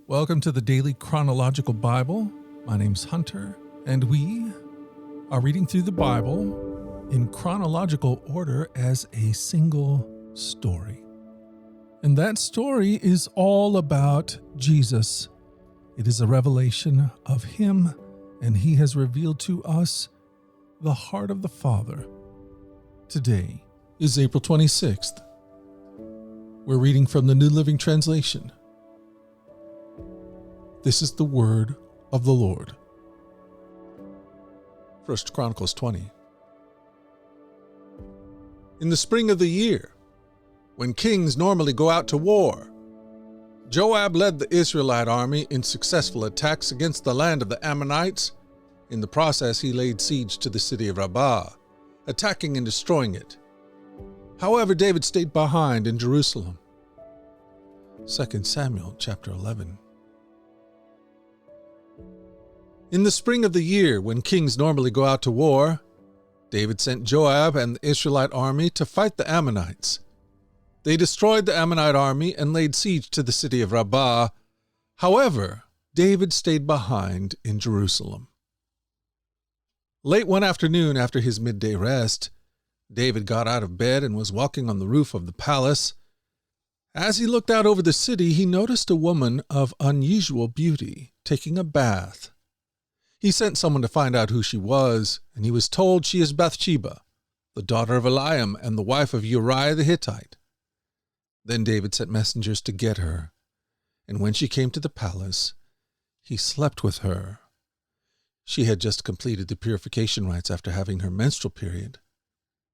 Welcome to the Daily Chronological Bible. My name's Hunter, and we are reading through the Bible in chronological order as a single story. And that story is all about Jesus. It is a revelation of Him, and He has revealed to us the heart of the Father. Today is April 26th. We're reading from the New Living Translation. This is the word of the Lord. 1 Chronicles 20. In the spring of the year, when kings normally go out to war, Joab led the Israelite army in successful attacks against the land of the Ammonites. In the process, he laid siege to the city of Rabbah, attacking and destroying it. However, David stayed behind in Jerusalem. 2 Samuel chapter 11. In the spring of the year, when kings normally go out to war, David sent Joab and the Israelite army to fight the Ammonites. They destroyed the Ammonite army and laid siege to the city of Rabbah. However, David stayed behind in Jerusalem. Late one afternoon, after his midday rest, David got out of bed and was walking on the roof of the palace. As he looked out over the city, he noticed a woman of unusual beauty taking a bath. He sent someone to find out who she was, and he was told she is Bathsheba, the daughter of Eliam and the wife of Uriah the Hittite. Then David sent messengers to get her, and when she came to the palace, he slept with her. She had just completed the purification rites after having her menstrual period.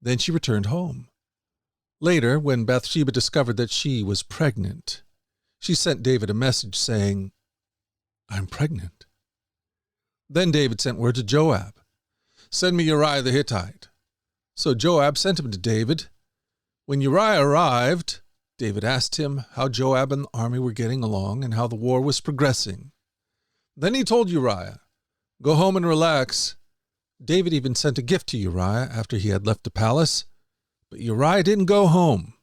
Then she returned home. Later, when Bathsheba discovered that she was pregnant, she sent David a message saying, "I'm pregnant." Then David sent word to Joab, "Send me Uriah the Hittite." So Joab sent him to David. When Uriah arrived, David asked him how Joab and the army were getting along and how the war was progressing. Then he told Uriah, "Go home and relax." David even sent a gift to Uriah after he had left the palace, but Uriah didn't go home.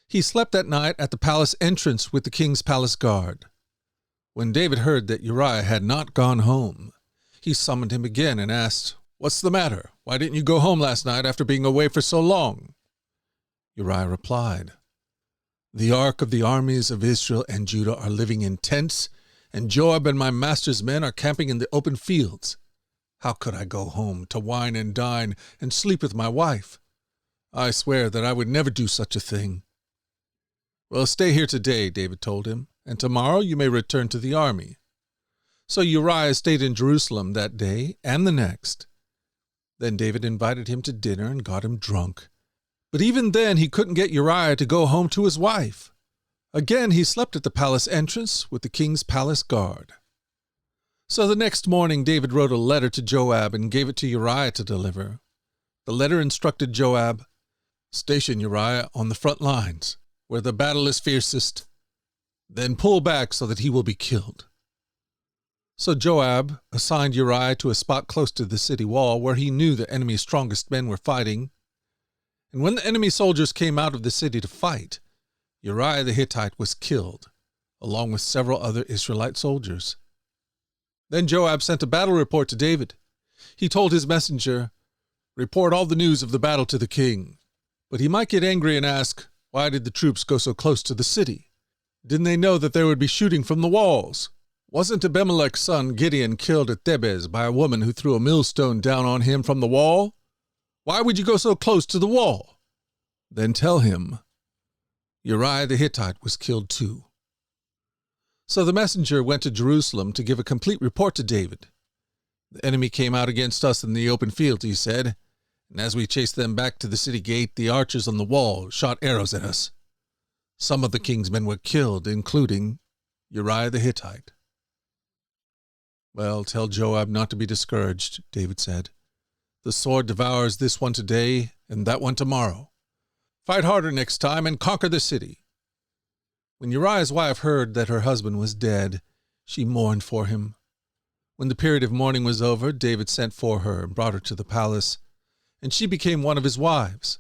He slept that night at the palace entrance with the king's palace guard. When David heard that Uriah had not gone home, he summoned him again and asked, "What's the matter? Why didn't you go home last night after being away for so long?" Uriah replied, "The ark of the armies of Israel and Judah are living in tents, and Joab and my master's men are camping in the open fields. How could I go home to wine and dine and sleep with my wife? I swear that I would never do such a thing." "Well, stay here today," David told him, "and tomorrow you may return to the army." So Uriah stayed in Jerusalem that day and the next. Then David invited him to dinner and got him drunk. But even then he couldn't get Uriah to go home to his wife. Again he slept at the palace entrance with the king's palace guard. So the next morning David wrote a letter to Joab and gave it to Uriah to deliver. The letter instructed Joab, "Station Uriah on the front lines, where the battle is fiercest. Then pull back so that he will be killed." So Joab assigned Uriah to a spot close to the city wall where he knew the enemy's strongest men were fighting. And when the enemy soldiers came out of the city to fight, Uriah the Hittite was killed, along with several other Israelite soldiers. Then Joab sent a battle report to David. He told his messenger, "Report all the news of the battle to the king." But he might get angry and ask, "Why did the troops go so close to the city? Didn't they know that there would be shooting from the walls? Wasn't Abimelech's son Gideon killed at Thebez by a woman who threw a millstone down on him from the wall? Why would you go so close to the wall?" Then tell him, "Uriah the Hittite was killed too." So the messenger went to Jerusalem to give a complete report to David. "The enemy came out against us in the open field," he said, "and as we chased them back to the city gate, the archers on the wall shot arrows at us. Some of the king's men were killed, including Uriah the Hittite." "Well, tell Joab not to be discouraged," David said. "The sword devours this one today and that one tomorrow. Fight harder next time and conquer the city." When Uriah's wife heard that her husband was dead, she mourned for him. When the period of mourning was over, David sent for her and brought her to the palace, and she became one of his wives.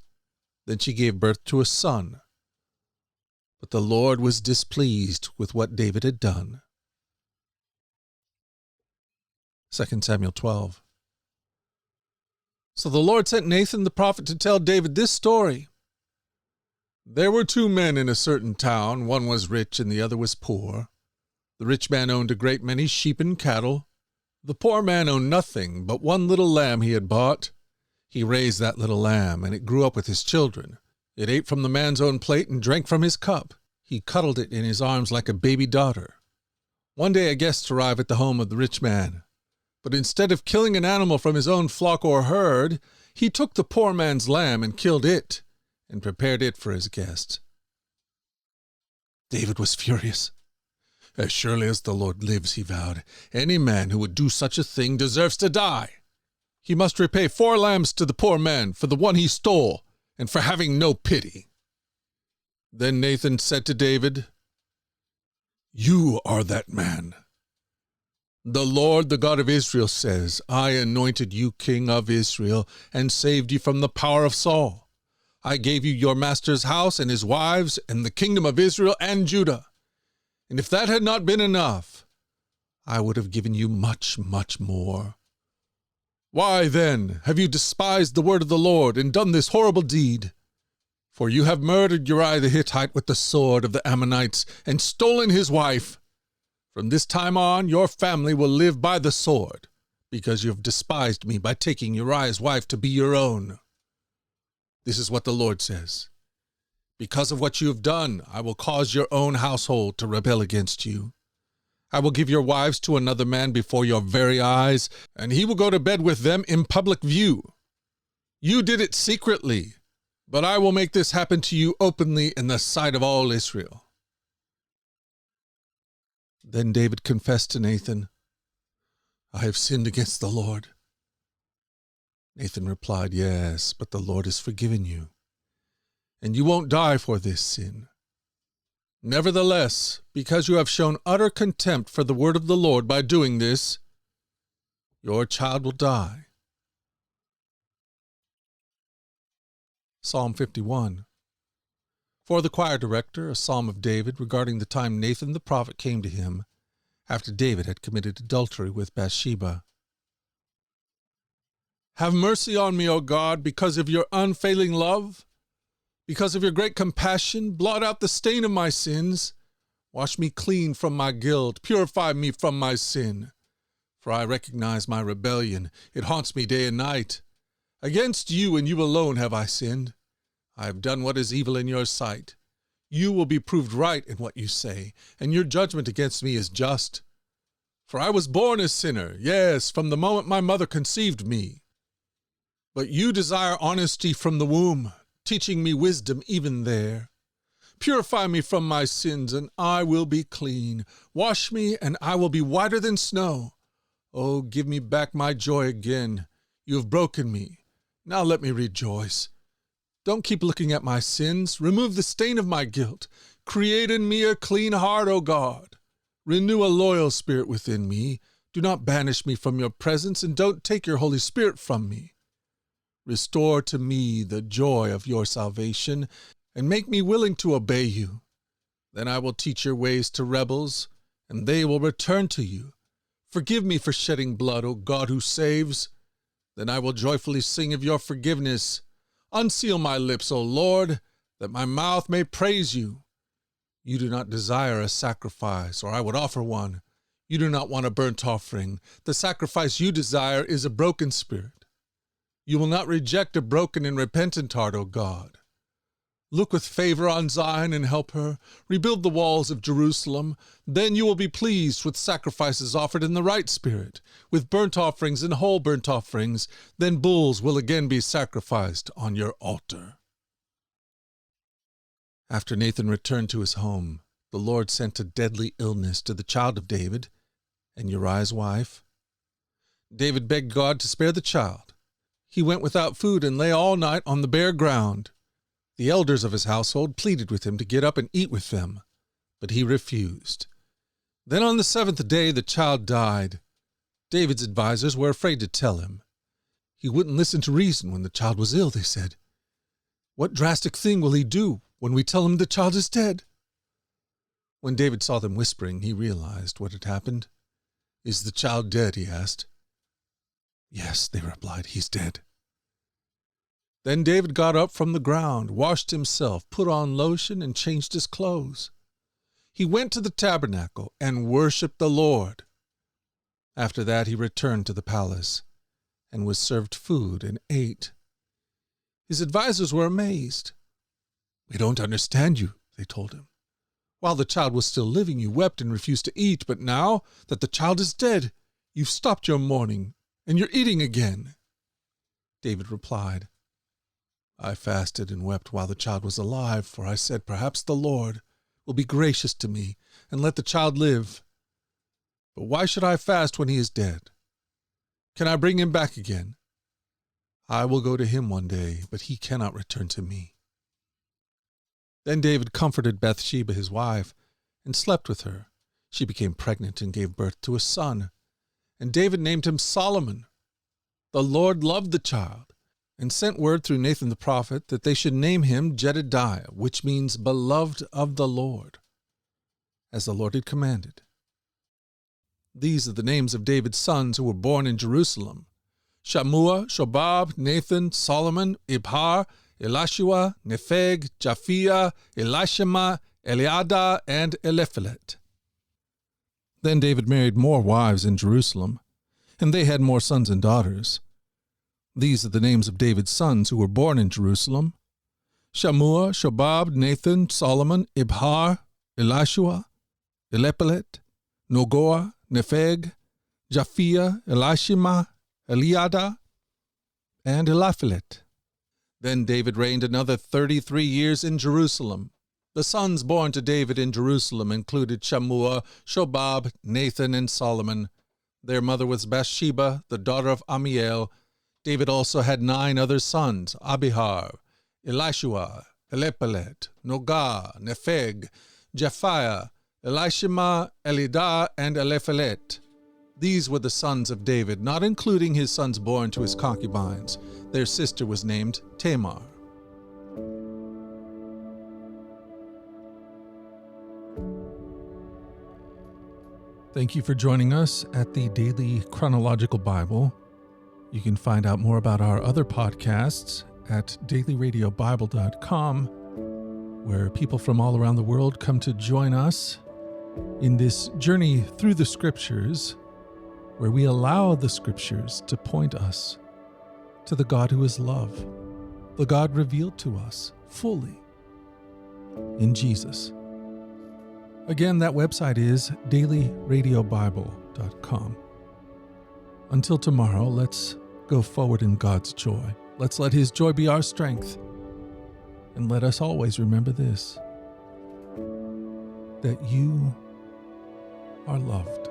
Then she gave birth to a son. But the Lord was displeased with what David had done. 2 Samuel 12. So the Lord sent Nathan the prophet to tell David this story. There were two men in a certain town. One was rich and the other was poor. The rich man owned a great many sheep and cattle. The poor man owned nothing but one little lamb he had bought. He raised that little lamb, and it grew up with his children. It ate from the man's own plate and drank from his cup. He cuddled it in his arms like a baby daughter. One day a guest arrived at the home of the rich man. But instead of killing an animal from his own flock or herd, he took the poor man's lamb and killed it, and prepared it for his guest. David was furious. As surely as the Lord lives, he vowed, any man who would do such a thing deserves to die. He must repay 4 lambs to the poor man for the one he stole, and for having no pity. Then Nathan said to David, You are that man. The Lord, the God of Israel, says, I anointed you king of Israel, and saved you from the power of Saul. I gave you your master's house and his wives, and the kingdom of Israel and Judah. And if that had not been enough, I would have given you much, much more. Why, then, have you despised the word of the Lord and done this horrible deed? For you have murdered Uriah the Hittite with the sword of the Ammonites and stolen his wife. From this time on, your family will live by the sword, because you have despised me by taking Uriah's wife to be your own. This is what the Lord says. Because of what you have done, I will cause your own household to rebel against you. I will give your wives to another man before your very eyes, and he will go to bed with them in public view. You did it secretly, but I will make this happen to you openly in the sight of all Israel. Then David confessed to Nathan, I have sinned against the Lord. Nathan replied, Yes, but the Lord has forgiven you, and you won't die for this sin. Nevertheless, because you have shown utter contempt for the word of the Lord by doing this, your child will die. Psalm 51. For the choir director, a psalm of David regarding the time Nathan the prophet came to him after David had committed adultery with Bathsheba. Have mercy on me, O God, because of your unfailing love. Because of your great compassion, blot out the stain of my sins. Wash me clean from my guilt. Purify me from my sin. For I recognize my rebellion. It haunts me day and night. Against you and you alone have I sinned. I have done what is evil in your sight. You will be proved right in what you say, and your judgment against me is just. For I was born a sinner, yes, from the moment my mother conceived me. But you desire honesty from the womb, teaching me wisdom even there. Purify me from my sins, and I will be clean. Wash me, and I will be whiter than snow. Oh, give me back my joy again. You have broken me. Now let me rejoice. Don't keep looking at my sins. Remove the stain of my guilt. Create in me a clean heart, O God. Renew a loyal spirit within me. Do not banish me from your presence, and don't take your Holy Spirit from me. Restore to me the joy of your salvation, and make me willing to obey you. Then I will teach your ways to rebels, and they will return to you. Forgive me for shedding blood, O God who saves. Then I will joyfully sing of your forgiveness. Unseal my lips, O Lord, that my mouth may praise you. You do not desire a sacrifice, or I would offer one. You do not want a burnt offering. The sacrifice you desire is a broken spirit. You will not reject a broken and repentant heart, O God. Look with favor on Zion and help her. Rebuild the walls of Jerusalem. Then you will be pleased with sacrifices offered in the right spirit, with burnt offerings and whole burnt offerings. Then bulls will again be sacrificed on your altar. After Nathan returned to his home, the Lord sent a deadly illness to the child of David and Uriah's wife. David begged God to spare the child. He went without food and lay all night on the bare ground. The elders of his household pleaded with him to get up and eat with them, but he refused. Then on the 7th day the child died. David's advisers were afraid to tell him. He wouldn't listen to reason when the child was ill, they said. What drastic thing will he do when we tell him the child is dead? When David saw them whispering, he realized what had happened. Is the child dead? He asked. "Yes," they replied, "he's dead." Then David got up from the ground, washed himself, put on lotion, and changed his clothes. He went to the tabernacle and worshipped the Lord. After that he returned to the palace and was served food and ate. His advisers were amazed. "We don't understand you," they told him. "While the child was still living, you wept and refused to eat, but now that the child is dead, you've stopped your mourning and you're eating again." David replied, "I fasted and wept while the child was alive, for I said, perhaps the Lord will be gracious to me and let the child live. But why should I fast when he is dead? Can I bring him back again? I will go to him one day, but he cannot return to me." Then David comforted Bathsheba, his wife, and slept with her. She became pregnant and gave birth to a son, and David named him Solomon. The Lord loved the child and sent word through Nathan the prophet that they should name him Jedediah, which means beloved of the Lord, as the Lord had commanded. These are the names of David's sons who were born in Jerusalem: Shammua, Shobab, Nathan, Solomon, Ibhar, Elishua, Nepheg, Japhia, Elishama, Eliada, and Eliphelet. Then David married more wives in Jerusalem, and they had more sons and daughters. These are the names of David's sons who were born in Jerusalem: Shammua, Shobab, Nathan, Solomon, Ibhar, Elishua, Eliphelet, Nogoah, Nepheg, Japhia, Elishama, Eliada, and Eliphelet. Then David reigned another 33 years in Jerusalem. The sons born to David in Jerusalem included Shammua, Shobab, Nathan, and Solomon. Their mother was Bathsheba, the daughter of Ammiel. David also had 9 other sons: Abihar, Elishua, Eliphelet, Nogah, Nepheg, Japhia, Elishama, Eliada, and Eliphelet. These were the sons of David, not including his sons born to his concubines. Their sister was named Tamar. Thank you for joining us at the Daily Chronological Bible. You can find out more about our other podcasts at dailyradiobible.com, where people from all around the world come to join us in this journey through the Scriptures, where we allow the Scriptures to point us to the God who is love, the God revealed to us fully in Jesus. Again, that website is dailyradiobible.com. Until tomorrow, let's go forward in God's joy. Let's let His joy be our strength. And let us always remember this, that you are loved.